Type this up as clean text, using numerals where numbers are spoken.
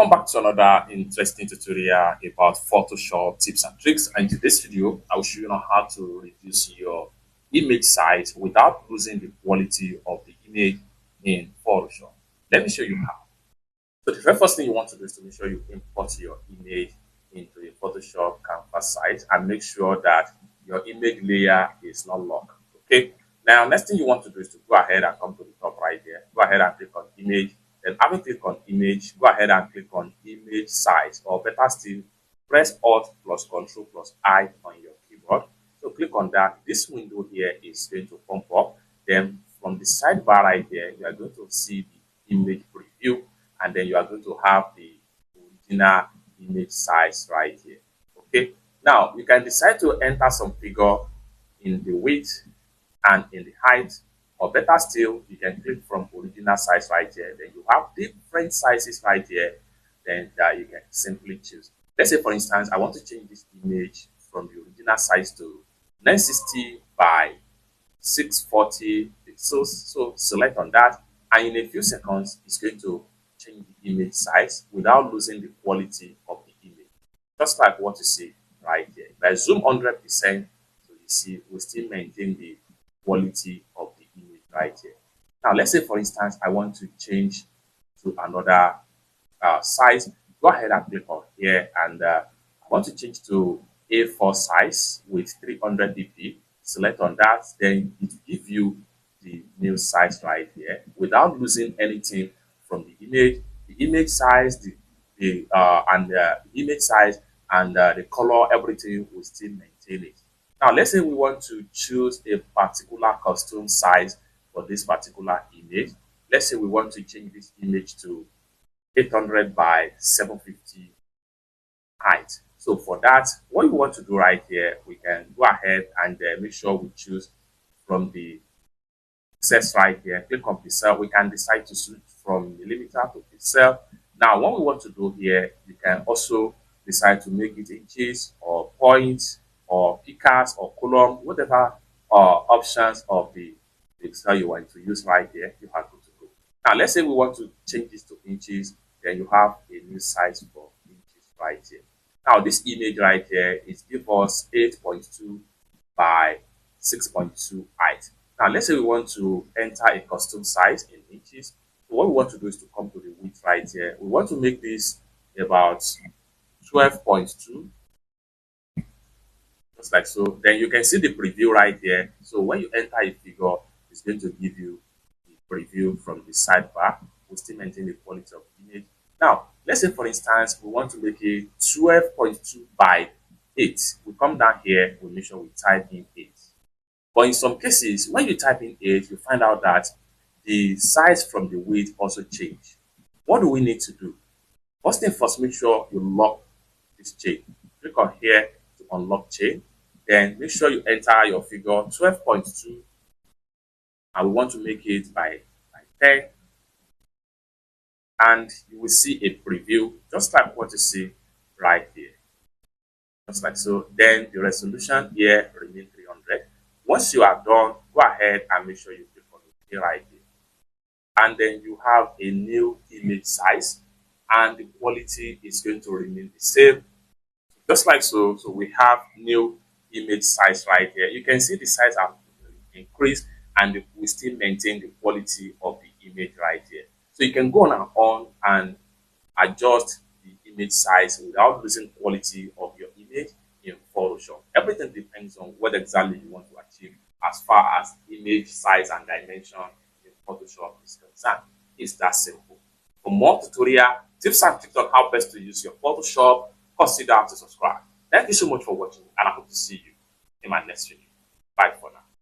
Welcome back to another interesting tutorial about Photoshop tips and tricks. And in this video, I will show you how to reduce your image size without losing the quality of the image in Photoshop. Let me show you how. So the very first thing you want to do is to make sure you import your image into a Photoshop canvas site and make sure that your image layer is not locked. Okay. Now, next thing you want to do is to go ahead and come to the top right there. Go ahead and click on image. Then having clicked on image, go ahead and click on image size, or better still, press Alt plus Control plus I on your keyboard. So click on that. This window here is going to pump up. Then from the sidebar right there, you are going to see the image preview, and then you are going to have the original image size right here. Okay. Now you can decide to enter some figure in the width and in the height, or better still, you can click from original size right here. Then you have different sizes right here. Then that you can simply choose. Let's say, for instance, I want to change this image from the original size to 960 by 640 pixels. So select on that, and in a few seconds, it's going to change the image size without losing the quality of the image. Just like what you see right here. If I zoom 100%, so you see we still maintain the quality of the image right here. Now, let's say, for instance, I want to change to another size. Go ahead and click on here, and I want to change to A4 size with 300 dp. Select on that, then it will give you the new size right here without losing anything from the image. The image size, the image size and the color, everything will still maintain it. Now, let's say we want to choose a particular custom size for this particular image. Let's say we want to change this image to 800 by 750 height. So for that, what you want to do right here, we can go ahead and make sure we choose from the pixels right here. Click on pixel. We can decide to switch from millimeter to pixel. Now, what we want to do here, you can also decide to make it inches or points or picas or column, whatever options of the pixel you want to use right here, you have to go. Now, let's say we want to change this to inches, then you have a new size for inches right here. Now, this image right here is give us 8.2 by 6.2 height. Now, let's say we want to enter a custom size in inches. So what we want to do is to come to the width right here. We want to make this about 12.2, just like so. Then you can see the preview right here. So when you enter a figure, it's going to give you the preview from the sidebar. We still maintain the quality of the image. Now, let's say, for instance, we want to make it 12.2 by 8. We come down here, we make sure we type in 8. But in some cases, when you type in 8, you find out that the size from the width also change. What do we need to do? First thing first, make sure you lock this chain. Click on here to unlock chain. Then make sure you enter your figure 12.2, and we want to make it by 10. And you will see a preview just like what you see right here. Just like so. Then the resolution here remain 300. Once you are done, go ahead and make sure you click on OK right here. And then you have a new image size, and the quality is going to remain the same. Just like so. So we have new image size right here. You can see the size have increased, and we still maintain the quality of the image right here. So you can go on and adjust the image size without losing quality of your image in Photoshop. Everything depends on what exactly you want to achieve as far as image size and dimension in Photoshop is concerned. It's that simple. For more tutorial tips and tricks on how best to use your Photoshop, consider to subscribe. Thank you so much for watching, and I hope to see you in my next video.